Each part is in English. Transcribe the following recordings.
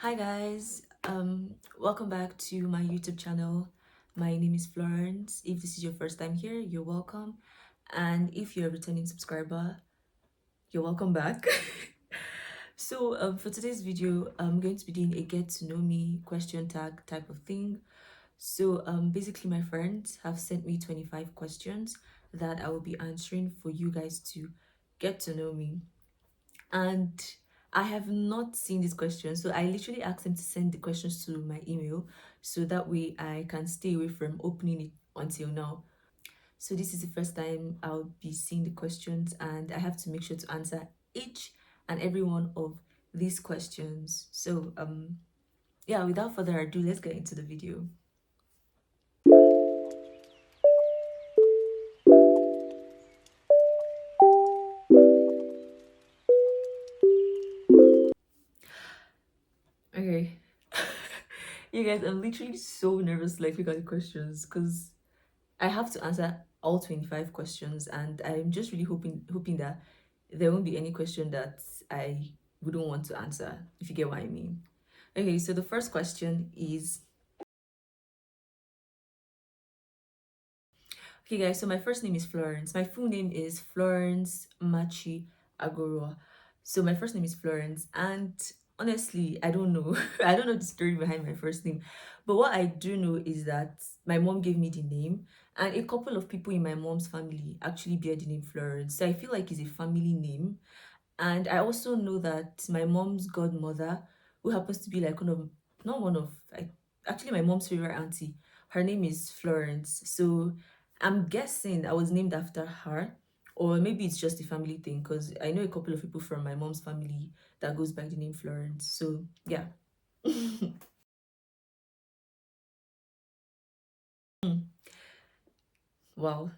Hi guys, welcome back to my YouTube channel. My name is Florence. If this is your first time here, you're welcome. And if you're a returning subscriber, you're welcome back. For today's video, I'm going to be doing a get to know me question tag type of thing. Basically my friends have sent me 25 questions that I will be answering for you guys to get to know me. And I have not seen this question, so I literally asked them to send the questions to my email so that way I can stay away from opening it until now. So this is the first time I'll be seeing the questions, and I have to make sure to answer each and every one of these questions. Yeah, without further ado, let's get into the video. Okay. You guys, I'm literally so nervous like look at the questions because I have to answer all 25 questions, and I'm just really hoping that there won't be any question that I wouldn't want to answer, if you get what I mean. Okay, so the first question is, okay guys, so my first name is Florence. My full name is Florence Machi Agoroa. So my first name is Florence, and honestly, I don't know. I don't know the story behind my first name. But what I do know is that my mom gave me the name, and a couple of people in my mom's family actually bear the name Florence. So I feel like it's a family name. And I also know that my mom's godmother, who happens to be like not one of, actually my mom's favorite auntie, her name is Florence. So I'm guessing I was named after her, or maybe it's just a family thing because I know a couple of people from my mom's family that goes by the name Florence. So yeah. Wow.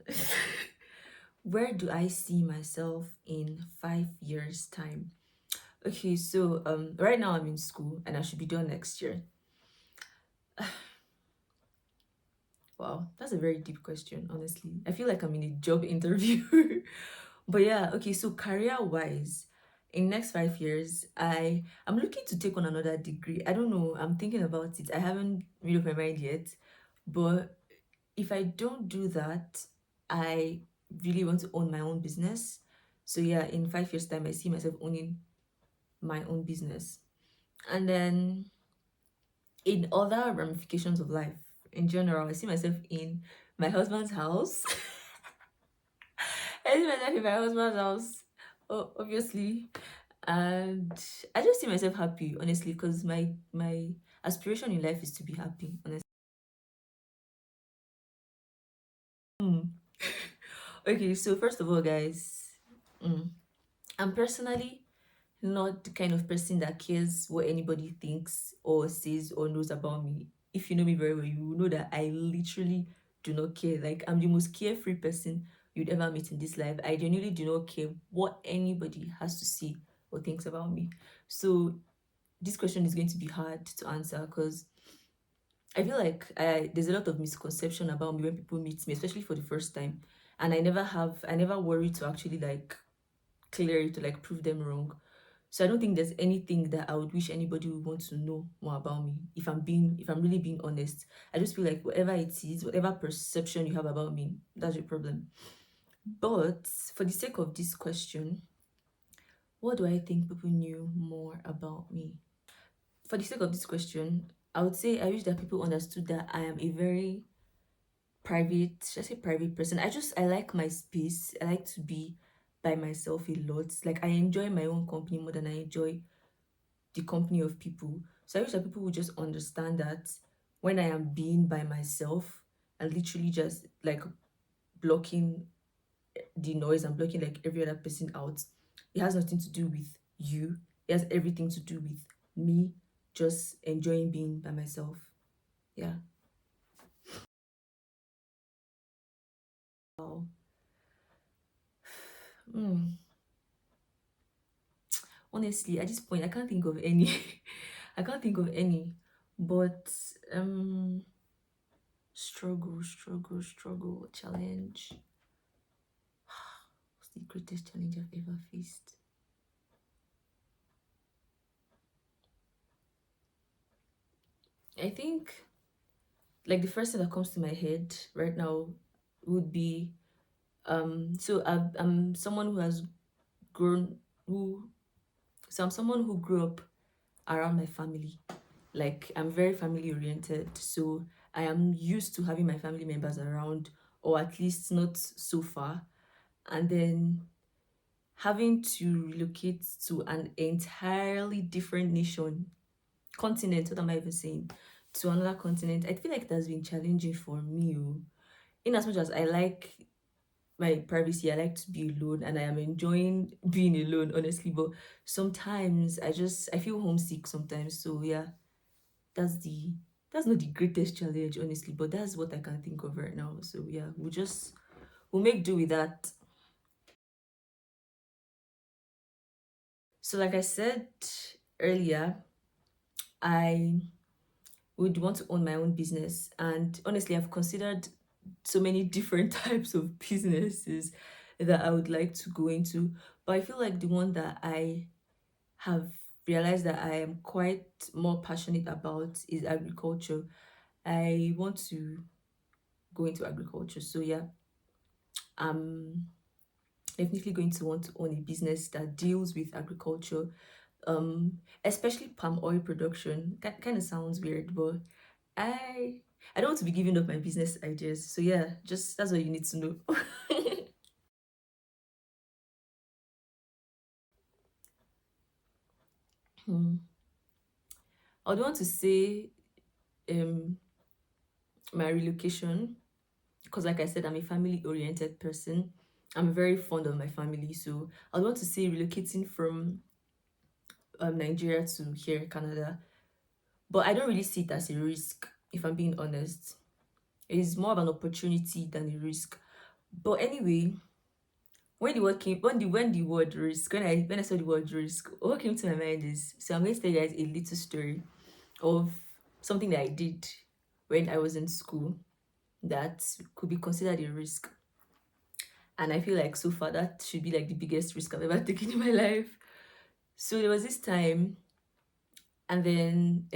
Where do I see myself in 5 years' time? Okay, so right now I'm in school and I should be done next year. Wow, that's a very deep question, honestly. I feel like I'm in a job interview. But yeah, okay, so career-wise, in next 5 years, I'm looking to take on another degree. I don't know, I'm thinking about it. I haven't made up my mind yet. But if I don't do that, I really want to own my own business. So yeah, in 5 years' time, I see myself owning my own business. And then in other ramifications of life in general, I see myself in my husband's house. I see myself in my husband's house, obviously, and I just see myself happy, honestly, because my aspiration in life is to be happy, honestly. Hmm. Okay, so first of all, guys, mm, I'm personally not the kind of person that cares what anybody thinks or says or knows about me. If you know me very well, you will know that I literally do not care. Like, I'm the most carefree person you'd ever meet in this life. I genuinely do not care what anybody has to say or thinks about me. So this question is going to be hard to answer because I feel like there's a lot of misconception about me when people meet me, especially for the first time. And I never worry to actually like clear it to like prove them wrong. So I don't think there's anything that I would wish anybody would want to know more about me. If I'm really being honest, I just feel like whatever it is, whatever perception you have about me, that's your problem. But for the sake of this question, what do I think people knew more about me? For the sake of this question, I would say I wish that people understood that I am a very private, should I say private person. I like my space. I like to be by myself a lot. Like I enjoy my own company more than I enjoy the company of people. So I wish that people would just understand that when I am being by myself and literally just like blocking the noise and blocking like every other person out, it has nothing to do with you. It has everything to do with me just enjoying being by myself. Yeah. Wow. Mm. Honestly, at this point, I can't think of any. I can't think of any. But struggle, challenge. What's the greatest challenge I've ever faced? I think like the first thing that comes to my head right now would be I'm someone who has grown who so I'm someone who grew up around my family. Like I'm very family oriented, so I am used to having my family members around, or at least not so far. And then having to relocate to an entirely different nation, continent, what am I even saying? To another continent, I feel like that's been challenging for me. Oh. In as much as I like my privacy, I like to be alone and I am enjoying being alone, honestly. But sometimes I feel homesick sometimes. So yeah, that's the that's not the greatest challenge, honestly, but that's what I can think of right now. So yeah, we'll make do with that. So like I said earlier, I would want to own my own business. And honestly, I've considered so many different types of businesses that I would like to go into. But I feel like the one that I have realized that I am quite more passionate about is agriculture. I want to go into agriculture. So yeah, I'm definitely going to want to own a business that deals with agriculture, especially palm oil production. Kind of sounds weird, but I I don't want to be giving up my business ideas. So yeah, just that's what you need to know. Hmm. I would want to say um my relocation because like I said, I'm a family oriented person. I'm very fond of my family, so I would want to say relocating from Nigeria to here, Canada. But I don't really see it as a risk, if I'm being honest. It's more of an opportunity than a risk. But anyway, when the word risk, when I saw the word risk, what came to my mind is so I'm going to tell you guys a little story of something that I did when I was in school that could be considered a risk. And I feel like so far that should be like the biggest risk I've ever taken in my life. So there was this time, and then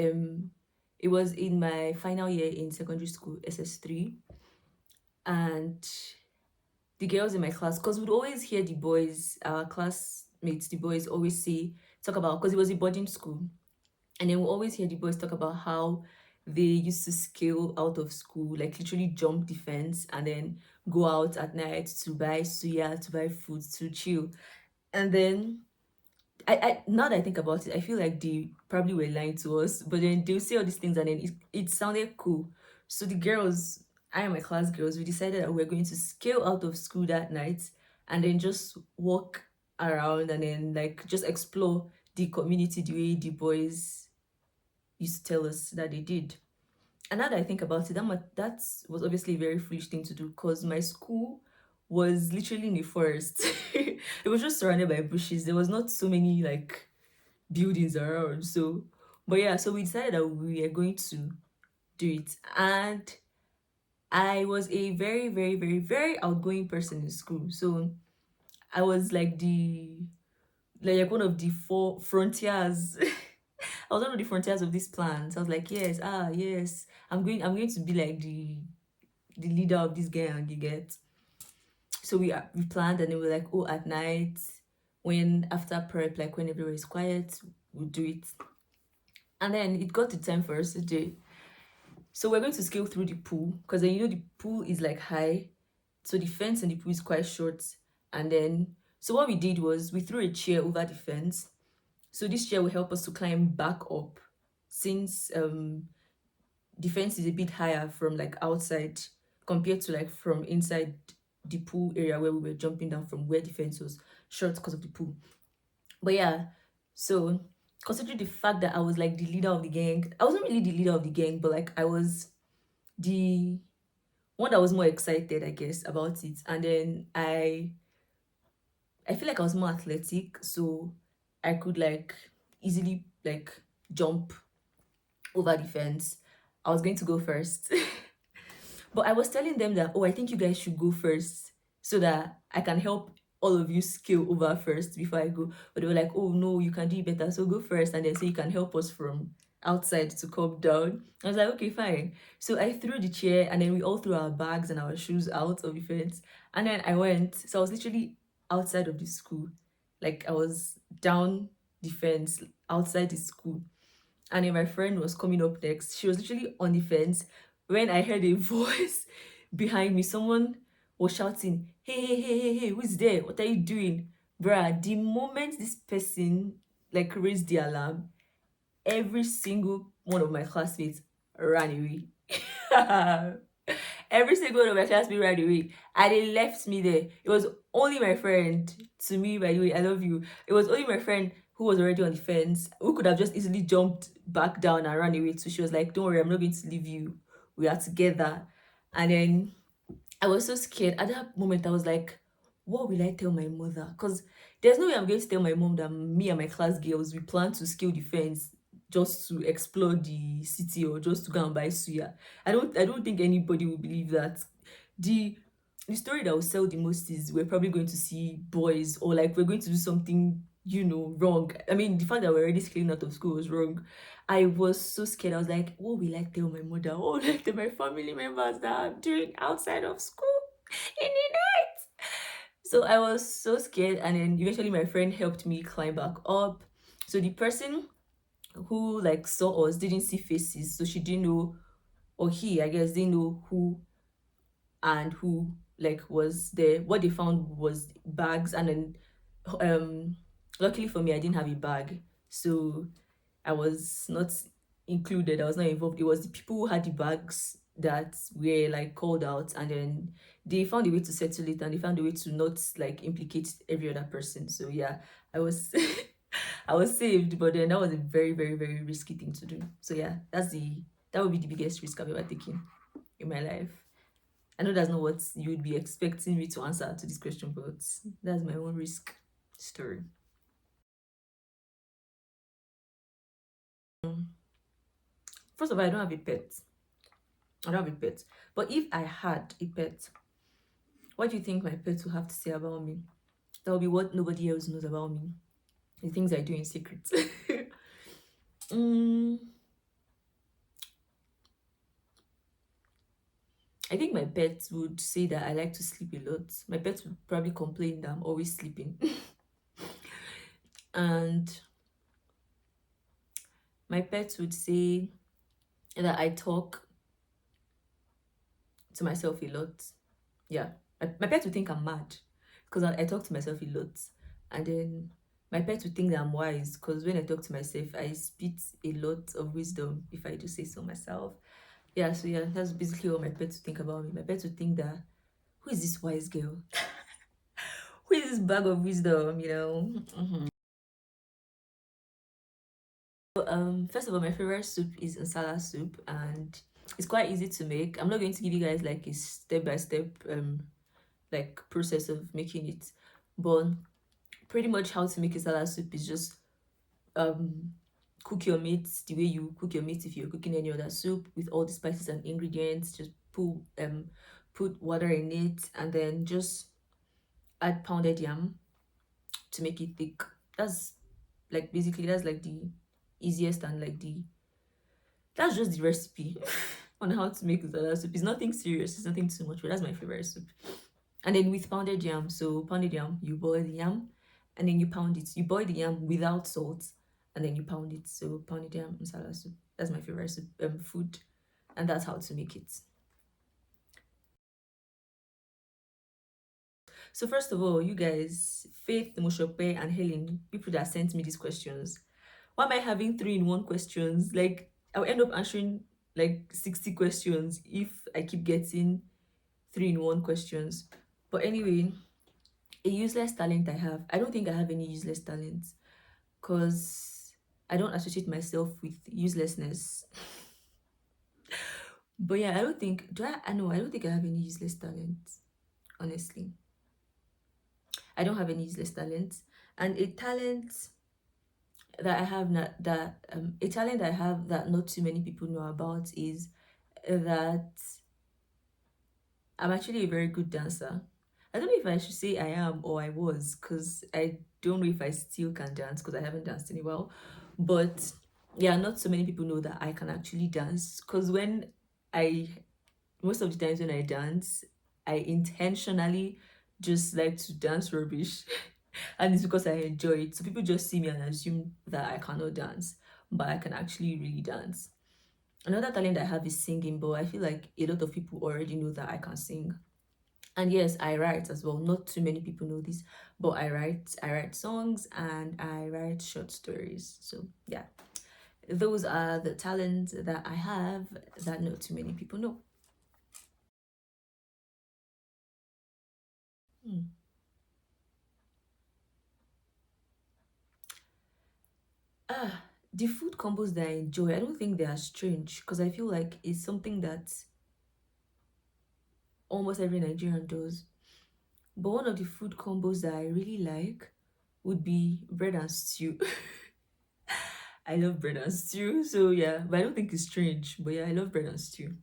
it was in my final year in secondary school, SS3, and the girls in my class, because we'd always hear the boys, our classmates, the boys always talk about, because it was a boarding school, and then we always hear the boys talk about how they used to scale out of school, like literally jump the fence and then go out at night to buy suya, to buy food, to chill. And then I now that I think about it, I feel like they probably were lying to us, but then they'll say all these things and then it sounded cool. So the girls, I and my class girls, we decided that we were going to scale out of school that night and then just walk around and then like just explore the community the way the boys used to tell us that they did. And now that I think about it, that was obviously a very foolish thing to do because my school was literally in the forest. It was just surrounded by bushes. There was not so many like buildings around. So, but yeah, so we decided that we are going to do it. And I was a very, very, very, very outgoing person in school. So I was like one of the four frontiers. I was one of the frontiers of this plan. So I was like, yes, yes, I'm going to be like the leader of this gang. You get. So we planned, and then we were like, oh, at night, when after prep, like when everywhere is quiet, we'll do it. And then it got to time for us to do it. So we're going to scale through the pool because then the pool is like high, so the fence and the pool is quite short. And then so what we did was we threw a chair over the fence. So this chair will help us to climb back up since the fence is a bit higher from like outside compared to like from inside the pool area where we were jumping down from where the fence was short because of the pool. But yeah, so considering the fact that I was like the leader of the gang, I wasn't really the leader of the gang, but like I was the one that was more excited, I guess, about it. And then I feel like I was more athletic, so I could like easily like jump over the fence. I was going to go first. But I was telling them that, oh, I think you guys should go first so that I can help all of you scale over first before I go. But they were like, oh, no, you can do it better. So go first and then so you can help us from outside to come down. I was like, okay, fine. So I threw the chair and then we all threw our bags and our shoes out of the fence. And then I went. So I was literally outside of the school. Like I was down the fence outside the school. And then my friend was coming up next. She was literally on the fence when I heard a voice behind me. Someone was shouting, hey, hey, hey, hey, hey, who's there? What are you doing? Bruh, the moment this person like raised the alarm, every single one of my classmates ran away. Every single one of my classmates ran away. And they left me there. It was only my friend, to me, by the way, I love you. It was only my friend who was already on the fence, who could have just easily jumped back down and ran away. So she was like, don't worry, I'm not going to leave you. We are together. And then I was so scared. At that moment, I was like, what will I tell my mother? Because there's no way I'm going to tell my mom that me and my class girls, we plan to scale the fence just to explore the city or just to go and buy suya. I don't think anybody will believe that. The the story that will sell the most is we're probably going to see boys, or like we're going to do something, wrong. I mean, the fact that we're already scaling out of school was wrong. I was so scared. I was like, what will I tell my mother? What will I tell my family members that I'm doing outside of school in the night? So I was so scared. And then eventually my friend helped me climb back up. So the person who like saw us didn't see faces. So she didn't know, or he, I guess, didn't know who and who like was there. What they found was bags. And then luckily for me, I didn't have a bag. So I was not included. I was not involved. It was the people who had the bags that were like called out, and then they found a way to settle it, and they found a way to not like implicate every other person. So yeah, I was I was saved, but then that was a very, very, very risky thing to do. So yeah, that would be the biggest risk I've ever taken in my life. I know that's not what you would be expecting me to answer to this question, but that's my own risk story. First of all, I don't have a pet. I don't have a pet. But if I had a pet, what do you think my pet will have to say about me? That will be what nobody else knows about me. The things I do in secret. mm, I think my pet would say that I like to sleep a lot. My pet would probably complain that I'm always sleeping. And my pet would say that I talk to myself a lot. Yeah. My pet would think I'm mad because I talk to myself a lot. And then my pet would think that I'm wise because when I talk to myself, I spit a lot of wisdom, if I do say so myself. Yeah, so yeah, that's basically what my pet would think about me. My pet would think that, who is this wise girl? Who is this bag of wisdom? Mhm. So, first of all, my favorite soup is insala soup, and it's quite easy to make. I'm not going to give you guys like a step-by-step like process of making it, but pretty much how to make a salad soup is just um cook your meat the way you cook your meat if you're cooking any other soup, with all the spices and ingredients. Just put water in it, and then just add pounded yam to make it thick. That's like basically that's like the easiest, and like that's just the recipe on how to make salad soup. It's nothing serious, it's nothing too much, but that's my favorite soup. And then with pounded yam, so pounded yam, you boil the yam and then you pound it. You boil the yam without salt and then you pound it. So pounded yam masala soup. That's my favorite soup, food, and that's how to make it. So first of all, you guys, Faith, Moshope, and Helen, people that sent me these questions. Why am I having 3-in-1 questions? Like I'll end up answering like 60 questions if I keep getting 3-in-1 questions. But anyway, a useless talent I have. I don't think I have any useless talents because I don't associate myself with uselessness. But yeah, I don't think do I know I don't think I have any useless talents, honestly. I don't have any useless talents. And a talent that I have not that a talent I have that not too many people know about is that I'm actually a very good dancer. I don't know if I should say I am or I was, because I don't know if I still can dance because I haven't danced in a while. But Yeah, not so many people know that I can actually dance. Because I, most of the times when I dance, I intentionally just like to dance rubbish. And it's because I enjoy it. So people just see me and assume that I cannot dance, but I can actually really dance. Another talent I have is singing, but I feel like a lot of people already know that I can sing. And yes, I write as well. Not too many people know this, but I write songs and I write short stories. So yeah, those are the talents that I have that not too many people know. Hmm. Ah, the food combos that I enjoy, I don't think they are strange because I feel like it's something that almost every Nigerian does. But one of the food combos that I really like would be bread and stew. I love bread and stew. So yeah, but I don't think it's strange. But yeah, I love bread and stew.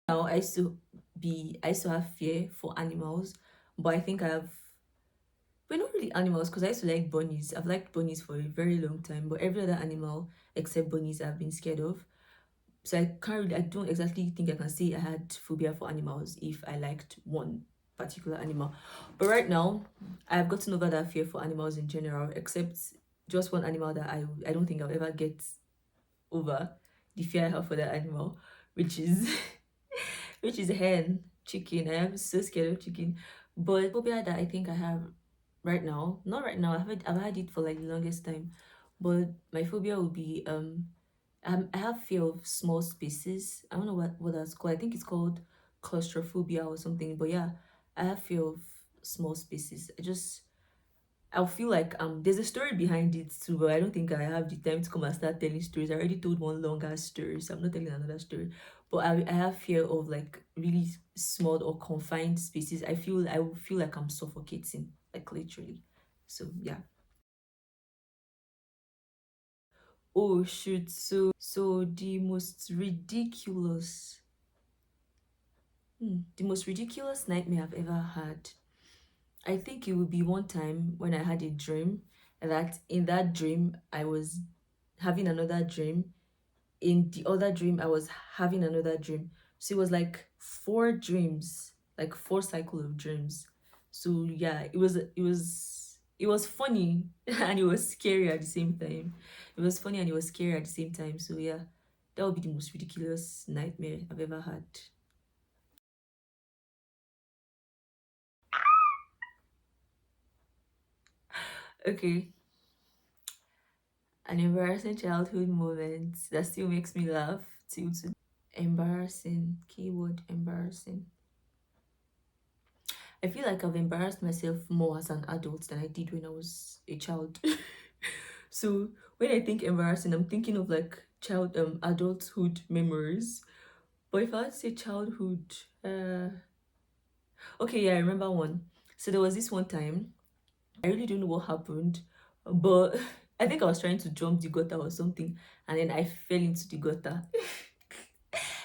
Now I used to have fear for animals, but I think but not really animals because I used to like bunnies. I've liked bunnies for a very long time, but every other animal except bunnies I've been scared of. So I don't exactly think I can say I had phobia for animals if I liked one particular animal. But right now, I've gotten over that fear for animals in general, except just one animal that I don't think I'll ever get over the fear I have for that animal, which is which is hen, chicken. I am so scared of chicken. But phobia that I think I have right now, not right now, I've had it for like the longest time. But my phobia would be I have fear of small spaces. I don't know what that's called. I think it's called claustrophobia or something. But yeah, I have fear of small spaces. I'll feel like there's a story behind it too, but I don't think I have the time to come and start telling stories. I already told one longer story, so I'm not telling another story. But I have fear of like really small or confined spaces. I will feel like I'm suffocating, like literally. So yeah. Oh shoot. So the most ridiculous the most ridiculous nightmare I've ever had. I think it would be one time when I had a dream that in that dream I was having another dream. In the other dream, I was having another dream. So it was like four dreams, like four cycle of dreams. So yeah, it was funny and it was scary at the same time. It was funny and it was scary at the same time. So yeah, that would be the most ridiculous nightmare I've ever had. Okay, an embarrassing childhood moment that still makes me laugh till today. Embarrassing, keyword embarrassing. I feel like I've embarrassed myself more as an adult than I did when I was a child. So when I think embarrassing, I'm thinking of like adulthood memories. But if I had to say childhood, okay, yeah, I remember one. So there was this one time, I really don't know what happened, but I think I was trying to jump the gutter or something, and then I fell into the gutter.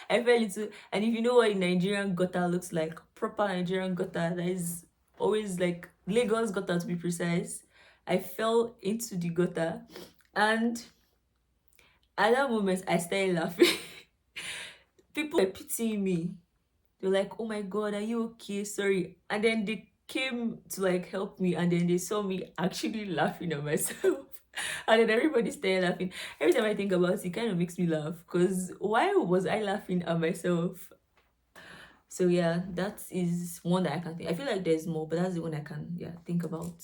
I fell into, and if you know what a Nigerian gutter looks like, proper Nigerian gutter, that is always like Lagos gutter to be precise. I fell into the gutter, and at that moment, I started laughing. People were pitying me. They were like, "Oh my God, are you okay? Sorry." And then they came to like help me, and then they saw me actually laughing at myself. And then everybody started laughing. Every time I think about it, it kind of makes me laugh because why was I laughing at myself? So yeah, that is one that I can think. I feel like there's more, but that's the one I can think about.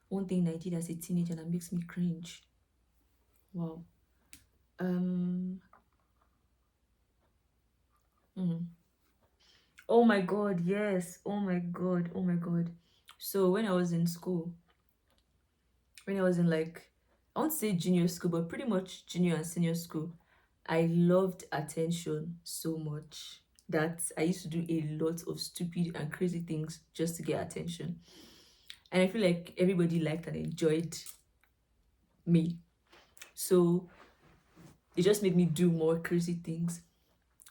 One thing I did as a teenager that makes me cringe. Wow. Um. hmm. Oh my God. Yes. Oh my God. Oh my God. So when I was in school, when I was in like, I won't say junior school, but pretty much junior and senior school, I loved attention so much that I used to do a lot of stupid and crazy things just to get attention. And I feel like everybody liked and enjoyed me. So it just made me do more crazy things.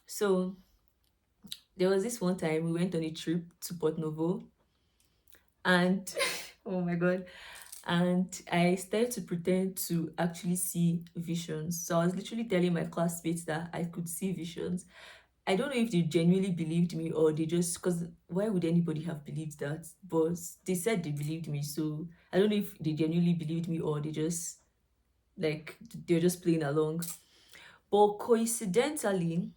So there was this one time we went on a trip to Port Novo, And oh my god. And I started to pretend to actually see visions. So I was literally telling my classmates that I could see visions. I don't know if they genuinely believed me or they just, because why would anybody have believed that? But they said they believed me. So I don't know if they genuinely believed me or they just like they're just playing along. But coincidentally,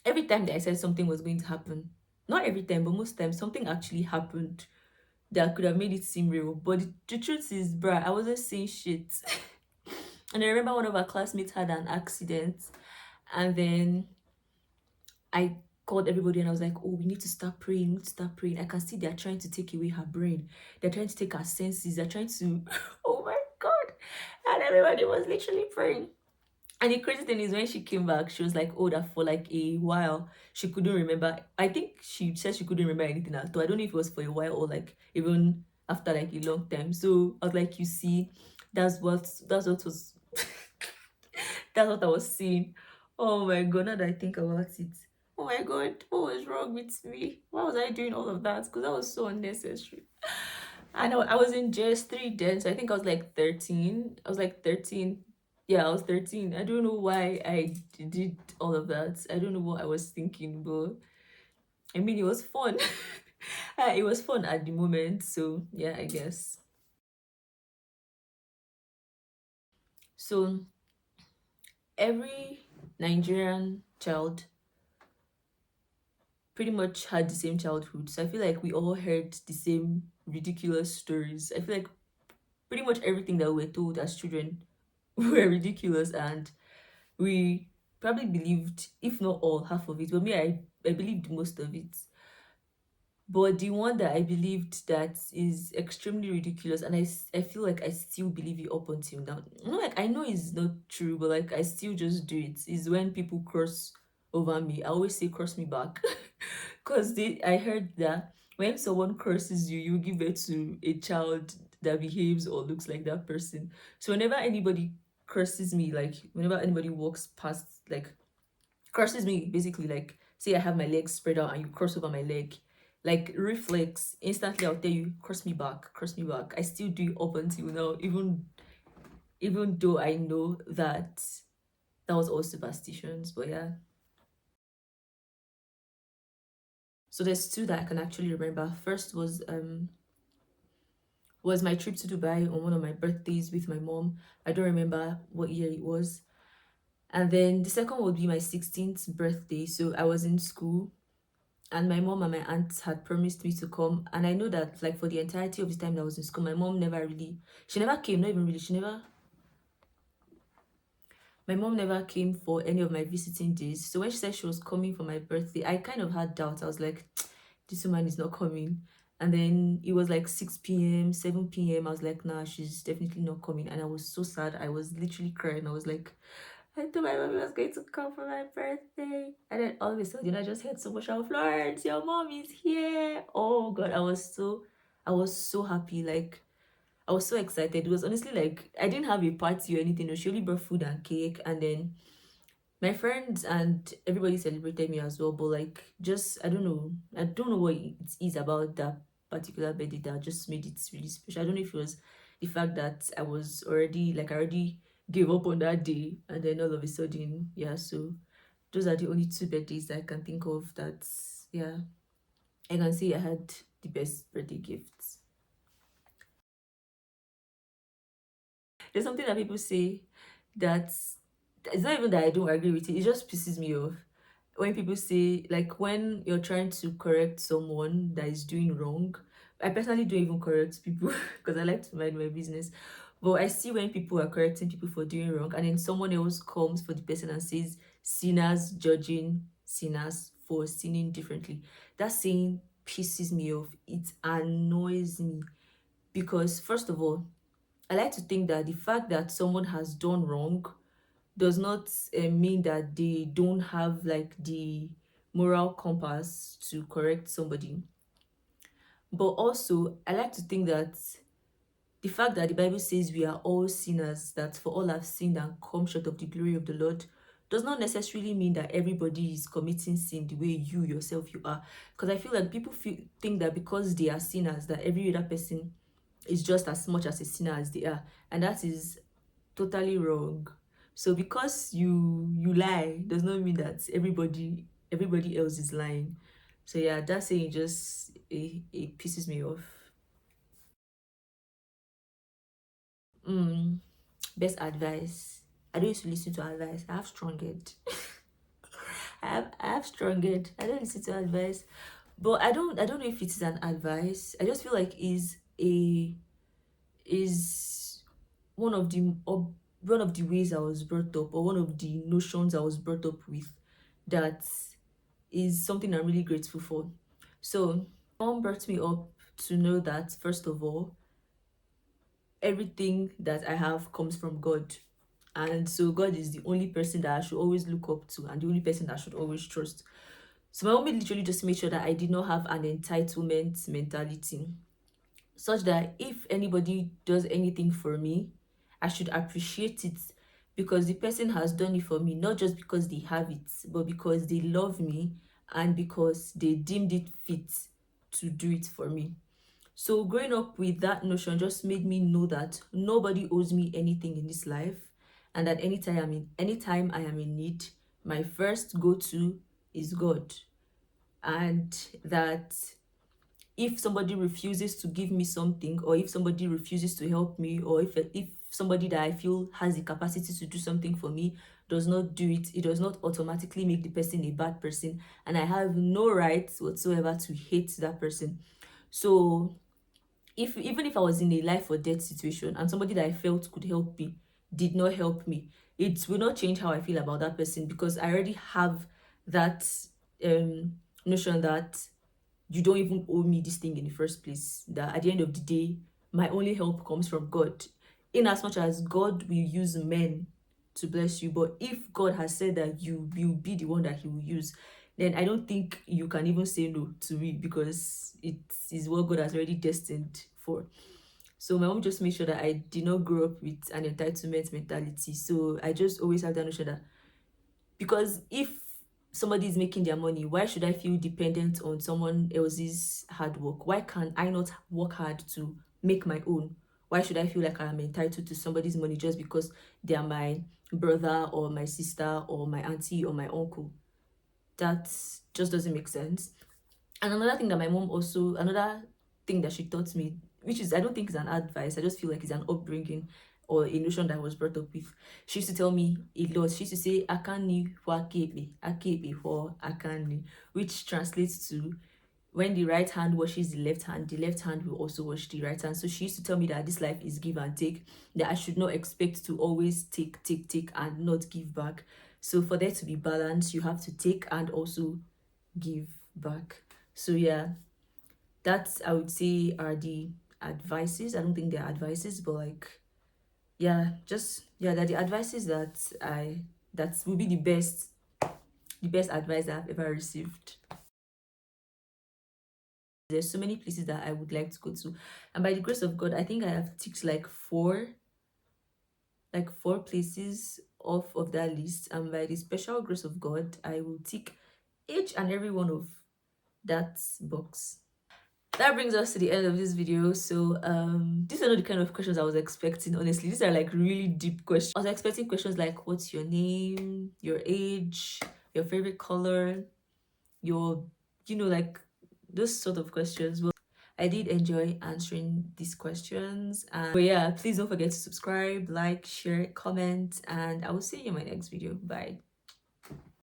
every time that I said something was going to happen, not every time, but most times, something actually happened that could have made it seem real. But the truth is, bruh, I wasn't saying shit. And I remember one of our classmates had an accident, and then I called everybody and I was like, oh, we need to start praying, we need to start praying. I can see they're trying to take away her brain. They're trying to take her senses. They're trying to, oh my God. And everybody was literally praying. And the crazy thing is when she came back, she was like, oh, that for like a while, she couldn't remember. I think she said she couldn't remember anything at all. I don't know if it was for a while or like even after like a long time. So I was like, you see, that's what was that's what I was seeing. Oh my god, now that I think about it. Oh my god, what was wrong with me? Why was I doing all of that? Because that was so unnecessary. I know I was in JS3 then, so I think I was like 13. I was like 13. Yeah, I was 13. I don't know why I did all of that. I don't know what I was thinking, but I mean, it was fun. It was fun at the moment, so yeah, I guess. So every Nigerian child pretty much had the same childhood. So I feel like we all heard the same ridiculous stories. I feel like pretty much everything that we were told as children were ridiculous, and we probably believed, if not all, half of it. But me, I believed most of it. But the one that I believed that is extremely ridiculous, and I feel like I still believe it up until now. No, like I know it's not true, but like I still just do it. Is when people cross over me. I always say cross me back, because I heard that when someone curses you, you give birth to a child that behaves or looks like that person. So whenever anybody curses me, like whenever anybody walks past, like crosses me, basically, like say I have my legs spread out and you cross over my leg, like reflex, instantly I'll tell you, cross me back, cross me back. I still do it up until now, even though I know that that was all superstitions, but yeah. So there's two that I can actually remember. First was my trip to Dubai on one of my birthdays with my mom. I don't remember what year it was. And then the second would be my 16th birthday. So I was in school and my mom and my aunt had promised me to come. And I know that like for the entirety of the time that I was in school, my mom never really, she never came, not even really, my mom never came for any of my visiting days. So when she said she was coming for my birthday, I kind of had doubts. I was like, this woman is not coming. And then it was like 6 p.m., 7 p.m. I was like, nah, she's definitely not coming. And I was so sad. I was literally crying. I was like, I thought my mom was going to come for my birthday. And then all of a sudden, I just heard so much of Florence, your mom is here. Oh God, I was so happy. Like, I was so excited. It was honestly like I didn't have a party or anything. No, she only brought food and cake, and then my friends and everybody celebrated me as well. But like, just I don't know what it is about that particular birthday that just made it really special. I don't know if it was the fact that I already gave up on that day, and then all of a sudden, yeah. So those are the only two birthdays that I can think of. That's yeah. I can say I had the best birthday gifts. There's something that people say that it's not even that I don't agree with it. It just pisses me off when people say, like, when you're trying to correct someone that is doing wrong. I personally don't even correct people because I like to mind my business. But I see when people are correcting people for doing wrong, and then someone else comes for the person and says, sinners judging sinners for sinning differently. That saying pisses me off. It annoys me because, first of all, I like to think that the fact that someone has done wrong does not mean that they don't have like the moral compass to correct somebody. But also, I like to think that the fact that the Bible says we are all sinners, that for all have sinned and come short of the glory of the Lord, does not necessarily mean that everybody is committing sin the way you yourself you are. Because I feel like people think that because they are sinners, that every other person is just as much as a sinner as they are, and that is totally wrong. So because you lie does not mean that everybody else is lying. So yeah, that saying just it pisses me off. mm, Best advice. I don't used to listen to advice. I have strong head. I have strong head. I don't listen to advice. But I don't know if it is an advice. I just feel like is one of the ways I was brought up, or one of the notions I was brought up with, that is something I'm really grateful for. So mom brought me up to know that, first of all, everything that I have comes from God. And so God is the only person that I should always look up to, and the only person that I should always trust. So my mom literally just made sure that I did not have an entitlement mentality, such that if anybody does anything for me, I should appreciate it, because the person has done it for me, not just because they have it, but because they love me and because they deemed it fit to do it for me. So growing up with that notion just made me know that nobody owes me anything in this life, and that anytime I am in need, my first go-to is God. And that if somebody refuses to give me something, or if somebody refuses to help me, or if somebody that I feel has the capacity to do something for me does not do it, it does not automatically make the person a bad person, and I have no right whatsoever to hate that person. So if even if I was in a life or death situation and somebody that I felt could help me did not help me, it will not change how I feel about that person, because I already have that notion that you don't even owe me this thing in the first place. That at the end of the day, my only help comes from God. In as much as God will use men to bless you, but if God has said that you will be the one that He will use, then I don't think you can even say no to me, because it is what God has already destined for. So my mom just made sure that I did not grow up with an entitlement mentality. So I just always have that notion that, because if somebody is making their money, why should I feel dependent on someone else's hard work? Why can I not work hard to make my own? Why should I feel like I am entitled to somebody's money just because they are my brother or my sister or my auntie or my uncle? That just doesn't make sense. And another thing that she taught me, which is, I don't think is an advice, I just feel like it's an upbringing or a notion that I was brought up with. She used to tell me a lot. She used to say, Akani wa akebe for Akani, which translates to, when the right hand washes the left hand will also wash the right hand. So she used to tell me that this life is give and take, that I should not expect to always take, and not give back. So for there to be balance, you have to take and also give back. So yeah, that's, I would say, are the advices. I don't think they're advices, but like, yeah, just, yeah, they're the advices that will be the best advice I've ever received. There's so many places that I would like to go to, and by the grace of God, I think I have ticked like four places off of that list, and by the special grace of God, I will tick each and every one of that box. That brings us to the end of this video. So these are not the kind of questions I was expecting. Honestly, these are like really deep questions. I was expecting questions like, what's your name, your age, your favorite color, your, like those sort of questions. Well, I did enjoy answering these questions. But yeah, please don't forget to subscribe, like, share, comment, and I will see you in my next video. Bye.